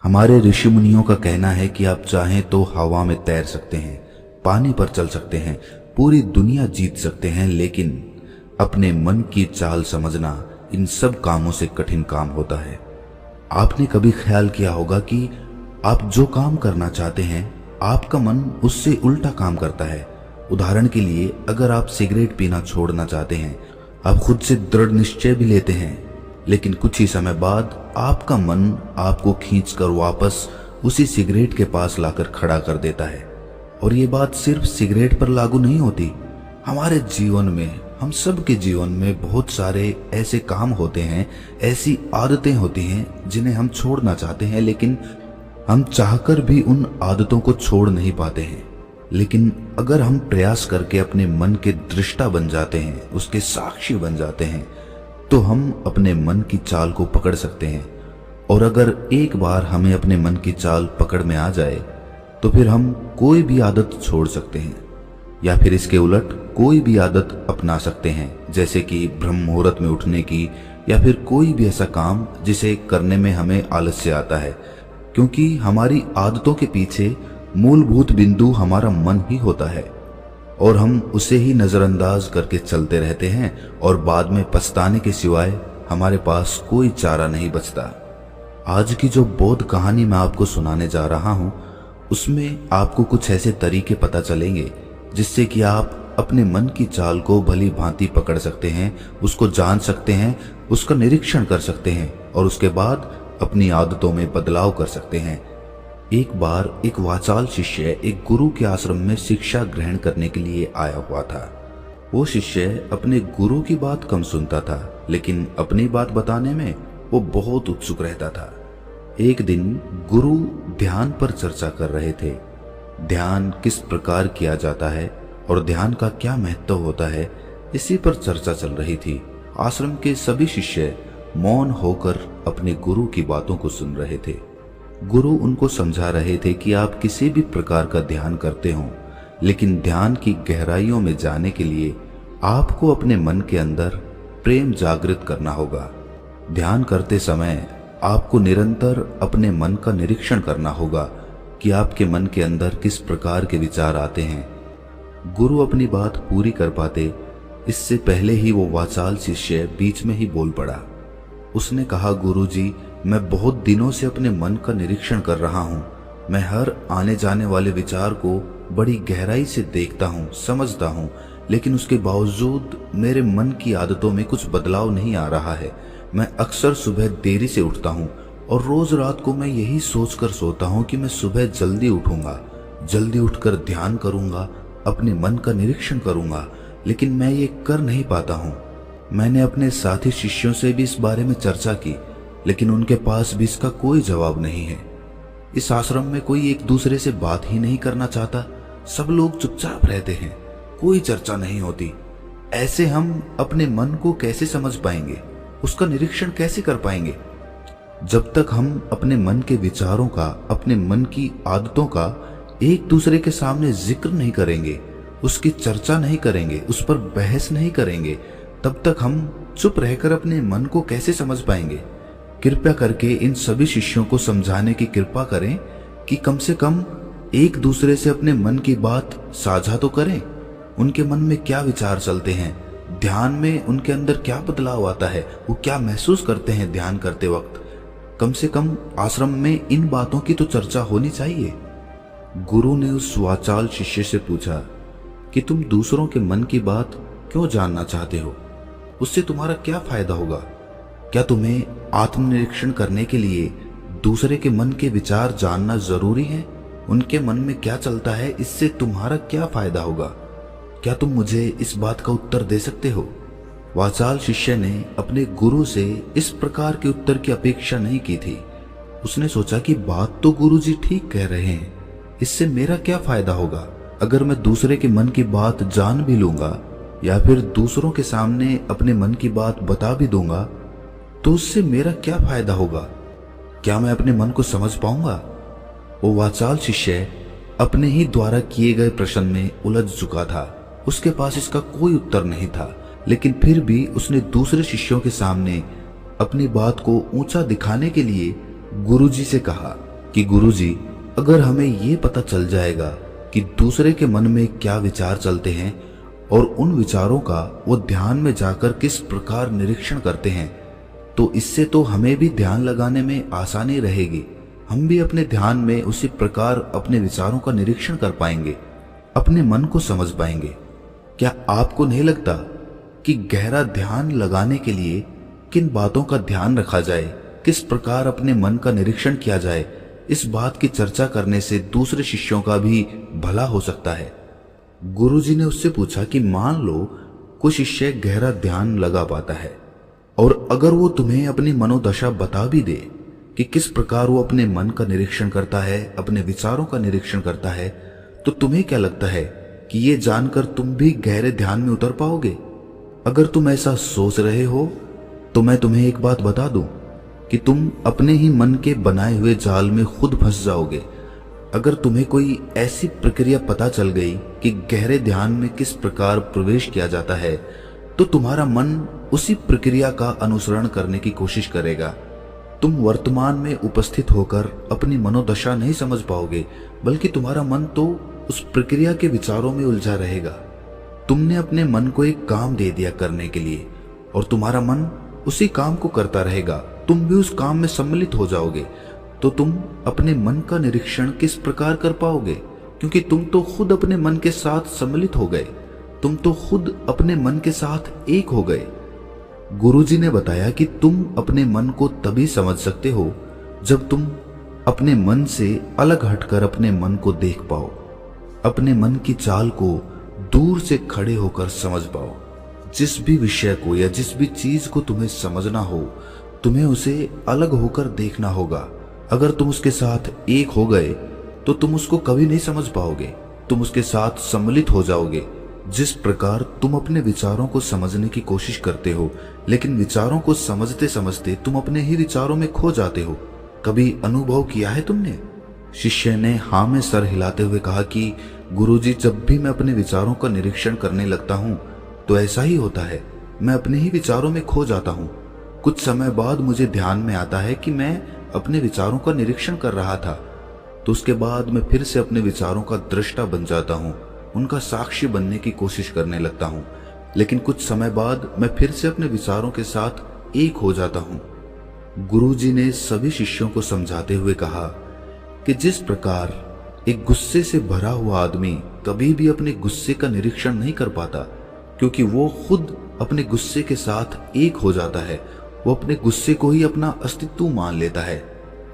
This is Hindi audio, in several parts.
हमारे ऋषि मुनियों का कहना है कि आप चाहें तो हवा में तैर सकते हैं, पानी पर चल सकते हैं, पूरी दुनिया जीत सकते हैं, लेकिन अपने मन की चाल समझना इन सब कामों से कठिन काम होता है। आपने कभी ख्याल किया होगा कि आप जो काम करना चाहते हैं आपका मन उससे उल्टा काम करता है। उदाहरण के लिए, अगर आप सिगरेट पीना छोड़ना चाहते हैं, आप खुद से दृढ़ निश्चय भी लेते हैं, लेकिन कुछ ही समय बाद आपका मन आपको खींचकर वापस उसी सिगरेट के पास लाकर खड़ा कर देता है। और ये बात सिर्फ सिगरेट पर लागू नहीं होती। हमारे जीवन में, हम सब के जीवन में बहुत सारे ऐसे काम होते हैं, ऐसी आदतें होती हैं जिन्हें हम छोड़ना चाहते हैं, लेकिन हम चाहकर भी उन आदतों को छोड़ नहीं पाते हैं। लेकिन अगर हम प्रयास करके अपने मन के दृष्टा बन जाते हैं, उसके साक्षी बन जाते हैं, तो हम अपने मन की चाल को पकड़ सकते हैं। और अगर एक बार हमें अपने मन की चाल पकड़ में आ जाए तो फिर हम कोई भी आदत छोड़ सकते हैं, या फिर इसके उलट कोई भी आदत अपना सकते हैं, जैसे कि ब्रह्म मुहूर्त में उठने की, या फिर कोई भी ऐसा काम जिसे करने में हमें आलस्य आता है, क्योंकि हमारी आदतों के पीछे मूलभूत बिंदु हमारा मन ही होता है और हम उसे ही नजरअंदाज करके चलते रहते हैं और बाद में पछताने के सिवाय हमारे पास कोई चारा नहीं बचता। आज की जो बोध कहानी मैं आपको सुनाने जा रहा हूं, उसमें आपको कुछ ऐसे तरीके पता चलेंगे जिससे कि आप अपने मन की चाल को भली भांति पकड़ सकते हैं, उसको जान सकते हैं, उसका निरीक्षण कर सकते हैं और उसके बाद अपनी आदतों में बदलाव कर सकते हैं। एक बार एक वाचाल शिष्य एक गुरु के आश्रम में शिक्षा ग्रहण करने के लिए आया हुआ था। वो शिष्य अपने गुरु की बात कम सुनता था, लेकिन अपनी बात बताने में वो बहुत उत्सुक रहता था। एक दिन गुरु ध्यान पर चर्चा कर रहे थे। ध्यान किस प्रकार किया जाता है और ध्यान का क्या महत्व होता है, इसी पर चर्चा चल रही थी। आश्रम के सभी शिष्य मौन होकर अपने गुरु की बातों को सुन रहे थे। गुरु उनको समझा रहे थे कि आप किसी भी प्रकार का ध्यान करते हो, लेकिन ध्यान की गहराइयों में जाने के लिए आपको अपने मन के अंदर प्रेम जागृत करना होगा। ध्यान करते समय आपको निरंतर अपने मन का निरीक्षण करना होगा कि आपके मन के अंदर किस प्रकार के विचार आते हैं। गुरु अपनी बात पूरी कर पाते इससे पहले ही वो वाचाल शिष्य बीच में ही बोल पड़ा। उसने कहा, गुरुजी, मैं बहुत दिनों से अपने मन का निरीक्षण कर रहा हूँ। मैं हर आने जाने वाले विचार को बड़ी गहराई से देखता हूँ, समझता हूँ, लेकिन उसके बावजूद मेरे मन की आदतों में कुछ बदलाव नहीं आ रहा है। मैं अक्सर सुबह देरी से उठता हूँ और रोज रात को मैं यही सोचकर सोता हूँ कि मैं सुबह जल्दी उठूंगा, जल्दी उठकर ध्यान करूंगा, अपने मन का निरीक्षण करूंगा, लेकिन मैं ये कर नहीं पाता हूँ। मैंने अपने साथी शिष्यों से भी इस बारे में चर्चा की, लेकिन उनके पास भी इसका कोई जवाब नहीं है। इस आश्रम में कोई एक दूसरे से बात ही नहीं करना चाहता। सब लोग चुपचाप रहते हैं, कोई चर्चा नहीं होती। ऐसे हम अपने मन को कैसे समझ पाएंगे, उसका निरीक्षण कैसे कर पाएंगे? जब तक हम अपने मन के विचारों का, अपने मन की आदतों का एक दूसरे के सामने जिक्र नहीं करेंगे, उसकी चर्चा नहीं करेंगे, उस पर बहस नहीं करेंगे, तब तक हम चुप रहकर अपने मन को कैसे समझ पाएंगे? कृपया करके इन सभी शिष्यों को समझाने की कृपा करें कि कम से कम एक दूसरे से अपने मन की बात साझा तो करें। उनके मन में क्या विचार चलते हैं, ध्यान में उनके अंदर क्या बदलाव आता है, वो क्या महसूस करते हैं ध्यान करते वक्त। कम से कम आश्रम में इन बातों की तो चर्चा होनी चाहिए। गुरु ने उस वाचाल शिष्य से पूछा कि तुम दूसरों के मन की बात क्यों जानना चाहते हो? उससे तुम्हारा क्या फायदा होगा? क्या तुम्हें आत्मनिरीक्षण करने के लिए दूसरे के मन के विचार जानना जरूरी है? उनके मन में क्या चलता है, इससे तुम्हारा क्या फायदा होगा? क्या तुम मुझे इस बात का उत्तर दे सकते हो? वाचाल शिष्य ने अपने गुरु से इस प्रकार के उत्तर की अपेक्षा नहीं की थी। उसने सोचा कि बात तो गुरुजी ठीक कह रहे हैं, इससे मेरा क्या फायदा होगा? अगर मैं दूसरे के मन की बात जान भी लूंगा या फिर दूसरों के सामने अपने मन की बात बता भी दूंगा, तो उससे मेरा क्या फायदा होगा? क्या मैं अपने मन को समझ पाऊंगा? वो वाचाल शिष्य अपने ही द्वारा किए गए प्रश्न में उलझ चुका था। उसके पास इसका कोई उत्तर नहीं था, लेकिन फिर भी उसने दूसरे शिष्यों के सामने अपनी बात को ऊंचा दिखाने के लिए गुरुजी से कहा कि गुरुजी, अगर हमें ये पता चल जाएगा कि दूसरे के मन में क्या विचार चलते हैं और उन विचारों का वो ध्यान में जाकर किस प्रकार निरीक्षण करते हैं, तो इससे तो हमें भी ध्यान लगाने में आसानी रहेगी। हम भी अपने ध्यान में उसी प्रकार अपने विचारों का निरीक्षण कर पाएंगे, अपने मन को समझ पाएंगे। क्या आपको नहीं लगता कि गहरा ध्यान लगाने के लिए किन बातों का ध्यान रखा जाए, किस प्रकार अपने मन का निरीक्षण किया जाए, इस बात की चर्चा करने से दूसरे शिष्यों का भी भला हो सकता है। गुरुजी ने उससे पूछा कि मान लो कोई शिष्य गहरा ध्यान लगा पाता है और अगर वो तुम्हें अपनी मनोदशा बता भी दे कि किस प्रकार वो अपने मन का निरीक्षण करता है, अपने विचारों का निरीक्षण करता है, तो तुम्हें क्या लगता है कि ये जानकर तुम भी गहरे ध्यान में उतर पाओगे? अगर तुम ऐसा सोच रहे हो तो मैं तुम्हें एक बात बता दूं कि तुम अपने ही मन के बनाए हुए जाल में खुद फंस जाओगे। अगर तुम्हें कोई ऐसी प्रक्रिया पता चल गई कि गहरे ध्यान में किस प्रकार प्रवेश किया जाता है, तो तुम्हारा मन उसी प्रक्रिया का अनुसरण करने की कोशिश करेगा। तुम वर्तमान में उपस्थित होकर अपनी मनोदशा नहीं समझ पाओगे, बल्कि तुम्हारा मन तो उस प्रक्रिया के विचारों में उलझा रहेगा। तुमने अपने मन को एक काम दे दिया करने के लिए और तुम्हारा मन उसी काम को करता रहेगा। तुम भी उस काम में सम्मिलित हो जाओगे, तो तुम अपने मन का निरीक्षण किस प्रकार कर पाओगे? क्योंकि तुम तो खुद अपने मन के साथ सम्मिलित हो गए, तुम तो खुद अपने मन के साथ एक हो गए। गुरुजी ने बताया कि तुम अपने मन को तभी समझ सकते हो जब तुम अपने मन से अलग हटकर अपने मन को देख पाओ, अपने मन की चाल को दूर से खड़े होकर समझ पाओ। जिस भी विषय को या जिस भी चीज को तुम्हें समझना हो, तुम्हें उसे अलग होकर देखना होगा। अगर तुम उसके साथ एक हो गए तो तुम उसको कभी नहीं समझ पाओगे, तुम उसके साथ सम्मिलित हो जाओगे। जिस प्रकार तुम अपने विचारों को समझने की कोशिश करते हो, लेकिन विचारों को समझते समझते तुम अपने ही विचारों में खो जाते हो, कभी अनुभव किया है तुमने? शिष्य ने हाँ में सर हिलाते हुए कहा कि गुरुजी, जब भी मैं अपने विचारों का निरीक्षण करने लगता हूँ तो ऐसा ही होता है, मैं अपने ही विचारों में खो जाता हूँ। कुछ समय बाद मुझे ध्यान में आता है कि मैं अपने विचारों का निरीक्षण कर रहा था, तो उसके बाद मैं फिर से अपने विचारों का दृष्टा बन जाता हूँ, उनका साक्षी बनने की कोशिश करने लगता हूँ। लेकिन कुछ समय बाद मैं फिर से अपने विचारों के साथ एक हो जाता हूँ। गुरुजी ने सभी शिष्यों को समझाते हुए कहा कि जिस प्रकार एक गुस्से से भरा हुआ आदमी कभी भी अपने गुस्से का निरीक्षण नहीं कर पाता, क्योंकि वो खुद अपने गुस्से के साथ एक हो जाता है, वो अपने गुस्से को ही अपना अस्तित्व मान लेता है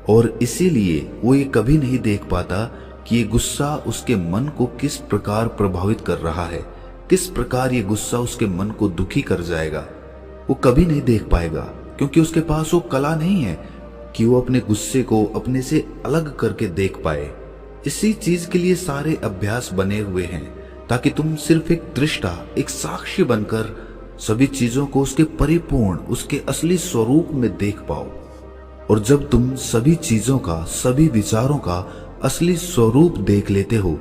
और इसीलिए वो ये कभी नहीं देख पाता कि ये गुस्सा उसके मन को किस प्रकार प्रभावित कर रहा है, किस प्रकार ये गुस्सा उसके मन को दुखी कर जाएगा। वो कभी नहीं देख पाएगा, क्योंकि उसके पास वो कला नहीं है कि वो अपने गुस्से को अपने से अलग करके देख पाए। इसी चीज के लिए सारे अभ्यास बने हुए हैं, ताकि तुम सिर्फ एक दृष्टा, एक साक्षी बनकर सभी चीजों को उसके परिपूर्ण, उसके असली स्वरूप में देख पाओ। और जब तुम सभी चीजों का, सभी विचारों का असली स्वरूप देख लेते हो,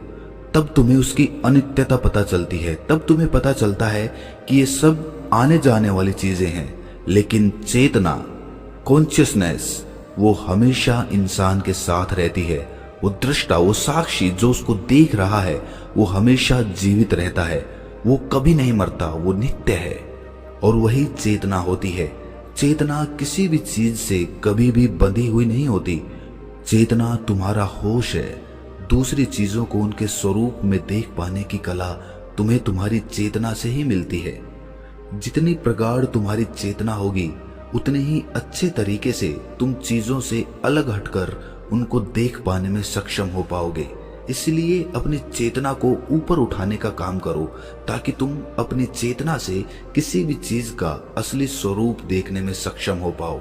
तब तुम्हें उसकी अनित्यता पता चलती है। तब तुम्हें पता चलता है कि ये सब आने जाने वाली चीजें हैं, लेकिन चेतना, कॉन्शियसनेस, वो हमेशा इंसान के साथ रहती है। वो दृष्टा, वो साक्षी जो उसको देख रहा है, वो हमेशा जीवित रहता है, वो कभी नहीं मरता, वो नित्य है। और वही चेतना होती है। चेतना किसी भी चीज से कभी भी बंधी हुई नहीं होती। चेतना तुम्हारा होश है। दूसरी चीजों को उनके स्वरूप में देख पाने की कला तुम्हें तुम्हारी चेतना से ही मिलती है। जितनी प्रगाढ़ तुम्हारी चेतना होगी, उतने ही अच्छे तरीके से तुम चीजों से अलग हटकर उनको देख पाने में सक्षम हो पाओगे। इसलिए अपनी चेतना को ऊपर उठाने का काम करो, ताकि तुम अपनी चेतना से किसी भी चीज का असली स्वरूप देखने में सक्षम हो पाओ।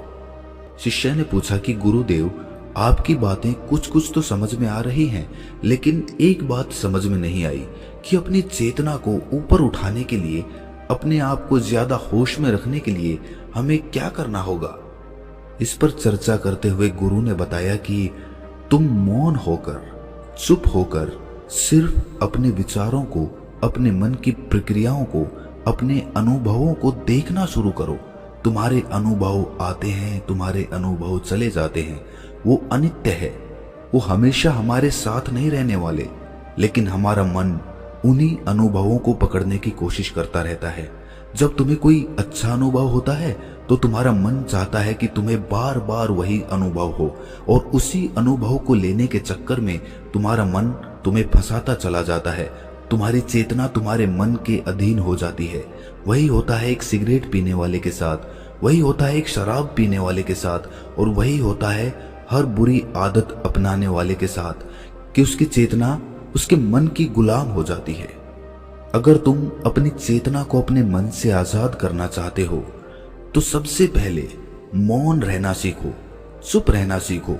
शिष्य ने पूछा कि गुरुदेव, आपकी बातें कुछ कुछ तो समझ में आ रही हैं, लेकिन एक बात समझ में नहीं आई कि अपनी चेतना को ऊपर उठाने के लिए, अपने आप को ज्यादा होश में रखने के लिए हमें क्या करना होगा। इस पर चर्चा करते हुए गुरु ने बताया कि तुम मौन होकर, चुप होकर सिर्फ अपने विचारों को, अपने मन की प्रक्रियाओं को, अपने अनुभवों को देखना शुरू करो। तुम्हारे अनुभव आते हैं, तुम्हारे अनुभव चले जाते हैं, वो अनित्य है। वो हमेशा हमारे साथ नहीं रहने वाले, लेकिन हमारा मन उन्हीं अनुभवों को पकड़ने की कोशिश करता रहता है। जब तुम्हें कोई अच्छा अनुभव होता है तो तुम्हारा मन चाहता है कि तुम्हें बार बार वही अनुभव हो, और उसी अनुभव को लेने के चक्कर में तुम्हारा मन तुम्हें फंसाता चला जाता है। तुम्हारी चेतना तुम्हारे मन के अधीन हो जाती है। वही होता है एक सिगरेट पीने वाले के साथ, वही होता है एक शराब पीने वाले के साथ, और वही होता है हर बुरी आदत अपनाने वाले के साथ, कि उसकी चेतना उसके मन की गुलाम हो जाती है। अगर तुम अपनी चेतना को अपने मन से आजाद करना चाहते हो तो सबसे पहले मौन रहना सीखो, चुप रहना सीखो।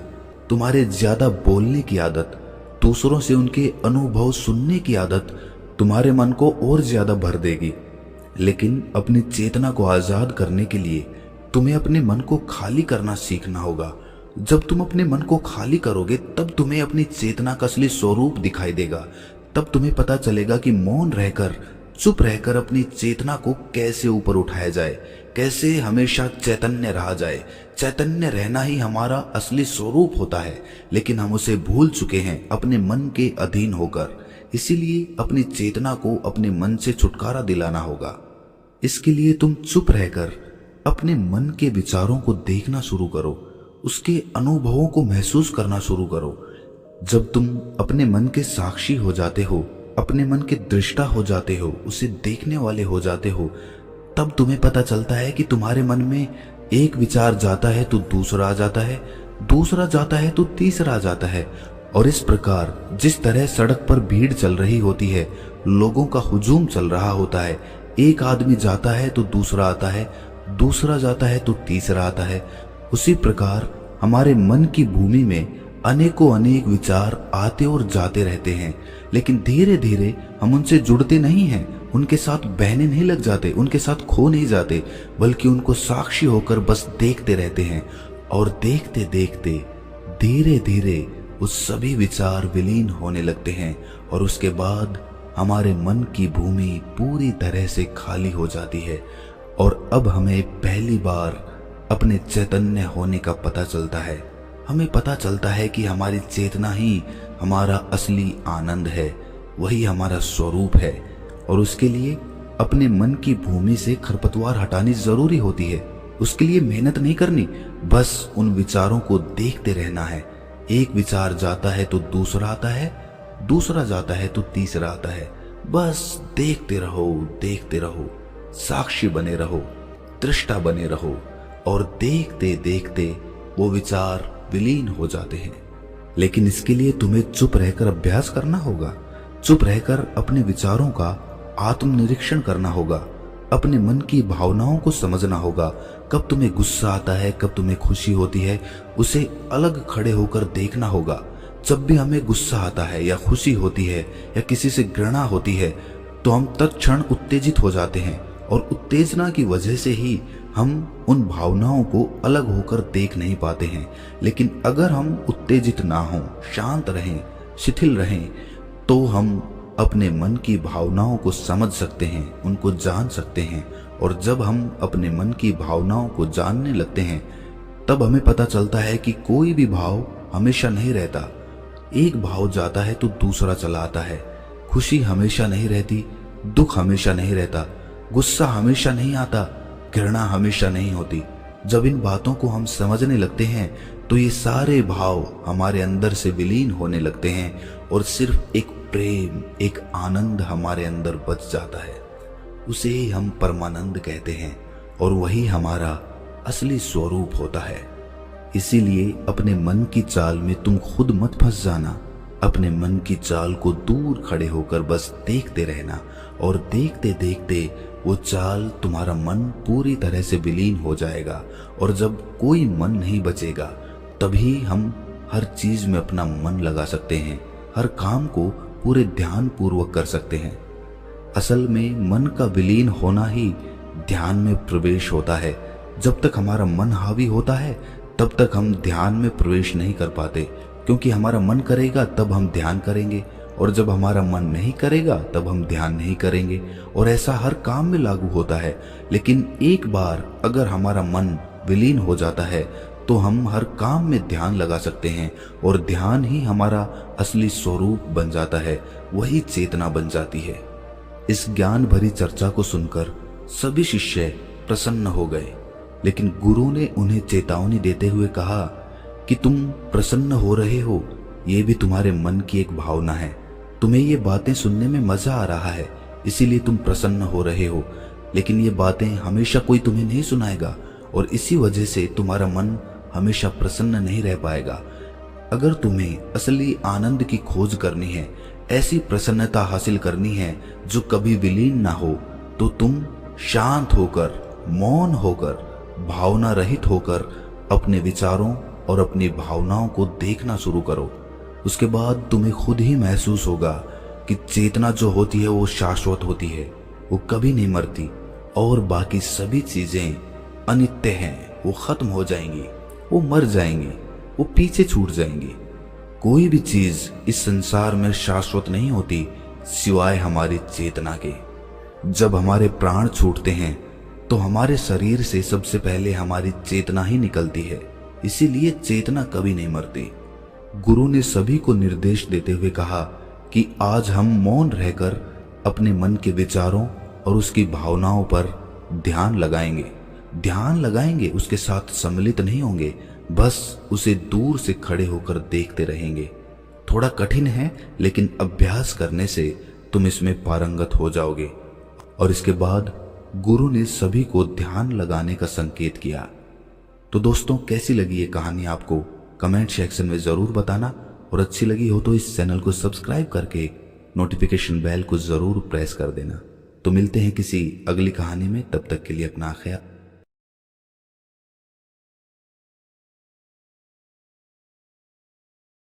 तुम्हारे ज्यादा बोलने की आदत, दूसरों से उनके अनुभव सुनने की आदत तुम्हारे मन को और ज्यादा भर देगी। लेकिन अपनी चेतना को आजाद करने के लिए तुम्हें अपने मन को खाली करना सीखना होगा। जब तुम अपने मन को खाली करोगे तब तुम्हें अपनी चेतना का असली स्वरूप दिखाई देगा। तब तुम्हें पता चलेगा कि मौन रहकर, चुप रहकर अपनी चेतना को कैसे ऊपर उठाया जाए, कैसे हमेशा चैतन्य रहा जाए। चैतन्य रहना ही हमारा असली स्वरूप होता है, लेकिन हम उसे भूल चुके हैं अपने मन के अधीन होकर। इसीलिए अपनी चेतना को अपने मन से छुटकारा दिलाना होगा। इसके लिए तुम चुप रहकर अपने मन के विचारों को देखना शुरू करो, उसके अनुभवों को महसूस करना शुरू करो। जब तुम अपने मन के साक्षी हो जाते हो, अपने मन के दृष्टा हो जाते हो, उसे देखने वाले हो जाते हो, तब तुम्हें पता चलता है कि तुम्हारे मन में एक विचार जाता है तो दूसरा आ जाता है, दूसरा जाता है तो तीसरा आ जाता है। और इस प्रकार जिस तरह सड़क पर भीड़ चल रही होती है, लोगों का हुजूम चल रहा होता है, एक आदमी जाता है तो दूसरा आता है, दूसरा जाता है तो तीसरा आता है, उसी प्रकार हमारे मन की भूमि में अनेकों अनेक विचार आते और जाते रहते हैं। लेकिन धीरे धीरे हम उनसे जुड़ते नहीं हैं, उनके साथ बहने नहीं लग जाते, उनके साथ खो नहीं जाते, बल्कि उनको साक्षी होकर बस देखते रहते हैं। और देखते देखते धीरे धीरे वो सभी विचार विलीन होने लगते हैं, और उसके बाद हमारे मन की भूमि पूरी तरह से खाली हो जाती है। और अब हमें पहली बार अपने चैतन्य होने का पता चलता है। हमें पता चलता है कि हमारी चेतना ही हमारा असली आनंद है, वही हमारा स्वरूप है। और उसके लिए अपने मन की भूमि से खरपतवार हटानी जरूरी होती है। उसके लिए मेहनत नहीं करनी, बस उन विचारों को देखते रहना है। एक विचार जाता है तो दूसरा आता है, दूसरा जाता है तो तीसरा आता है। बस देखते रहो, साक्षी बने रहो, दृष्टा बने रहो, और देखते देखते वो विचार विलीन हो जाते हैं। लेकिन इसके लिए तुम्हें चुप रहकर अभ्यास करना होगा। चुप रहकर अपने विचारों का आत्मनिरीक्षण करना होगा, अपने मन की भावनाओं को समझना होगा। कब तुम्हें गुस्सा आता है, कब तुम्हें खुशी होती है, उसे अलग खड़े होकर देखना होगा। जब भी हमें गुस्सा आता है या खुशी होती है या किसी से घृणा होती है तो हम तत्क्षण उत्तेजित हो जाते हैं, और उत्तेजना की वजह से ही हम उन भावनाओं को अलग होकर देख नहीं पाते हैं। लेकिन अगर हम उत्तेजित ना हों, शांत रहें, शिथिल रहें, तो हम अपने मन की भावनाओं को समझ सकते हैं, उनको जान सकते हैं। और जब हम अपने मन की भावनाओं को जानने लगते हैं तब हमें पता चलता है कि कोई भी भाव हमेशा नहीं रहता। एक भाव जाता है तो दूसरा चला आता है। खुशी हमेशा नहीं रहती, दुख हमेशा नहीं रहता, गुस्सा हमेशा नहीं आता, घृणा हमेशा नहीं होती। जब इन बातों को हम समझने लगते हैं तो ये सारे भाव हमारे अंदर से विलीन होने लगते हैं, और सिर्फ एक प्रेम, एक आनंद हमारे अंदर बच जाता है। उसे ही हम परमानंद कहते हैं, और वही हमारा असली स्वरूप होता है। इसीलिए अपने मन की चाल में तुम खुद मत फंस जाना। अपने मन की चाल को दूर खड़े होकर बस देखते रहना, और देखते देखते वो चाल तुम्हारा मन पूरी तरह से विलीन हो जाएगा। और जब कोई मन नहीं बचेगा तभी हम हर चीज में अपना मन लगा सकते हैं, हर काम को पूरे ध्यान पूर्वक कर सकते हैं। असल में मन का विलीन होना ही ध्यान में प्रवेश होता है। जब तक हमारा मन हावी होता है तब तक हम ध्यान में प्रवेश नहीं कर पाते, क्योंकि हमारा मन करेगा तब हम ध्यान करेंगे, और जब हमारा मन नहीं करेगा तब हम ध्यान नहीं करेंगे। और ऐसा हर काम में लागू होता है। लेकिन एक बार अगर हमारा मन विलीन हो जाता है तो हम हर काम में ध्यान लगा सकते हैं और ध्यान ही हमारा असली स्वरूप बन जाता है, वही चेतना बन जाती है। इस ज्ञान भरी चर्चा को सुनकर सभी शिष्य प्रसन्न हो गए, लेकिन गुरु ने उन्हें चेतावनी देते हुए कहा कि तुम प्रसन्न हो रहे हो, ये भी तुम्हारे मन की एक भावना है। तुम्हें ये बातें सुनने में मजा आ रहा है, इसीलिए तुम प्रसन्न हो रहे हो, लेकिन ये बातें हमेशा कोई तुम्हें नहीं सुनाएगा और इसी वजह से तुम्हारा मन हमेशा प्रसन्न नहीं रह पाएगा। अगर तुम्हें असली आनंद की खोज करनी है, ऐसी प्रसन्नता हासिल करनी है जो कभी विलीन ना हो, तो तुम शांत होकर, मौन होकर, भावना रहित होकर अपने विचारों और अपनी भावनाओं को देखना शुरू करो। उसके बाद तुम्हें खुद ही महसूस होगा कि चेतना जो होती है वो शाश्वत होती है, वो कभी नहीं मरती और बाकी सभी चीजें अनित्य हैं, वो खत्म हो जाएंगी, वो मर जाएंगी, वो पीछे छूट जाएंगी। कोई भी चीज इस संसार में शाश्वत नहीं होती सिवाय हमारी चेतना के। जब हमारे प्राण छूटते हैं तो हमारे शरीर से सबसे पहले हमारी चेतना ही निकलती है, इसीलिए चेतना कभी नहीं मरती। गुरु ने सभी को निर्देश देते हुए कहा कि आज हम मौन रहकर अपने मन के विचारों और उसकी भावनाओं पर ध्यान लगाएंगे, उसके साथ सम्मिलित नहीं होंगे, बस उसे दूर से खड़े होकर देखते रहेंगे। थोड़ा कठिन है, लेकिन अभ्यास करने से तुम इसमें पारंगत हो जाओगे। और इसके बाद गुरु ने सभी को ध्यान लगाने का संकेत किया। तो दोस्तों, कैसी लगी ये कहानी आपको कमेंट सेक्शन में जरूर बताना, और अच्छी लगी हो तो इस चैनल को सब्सक्राइब करके नोटिफिकेशन बेल को जरूर प्रेस कर देना। तो मिलते हैं किसी अगली कहानी में, तब तक के लिए अपना ख्याल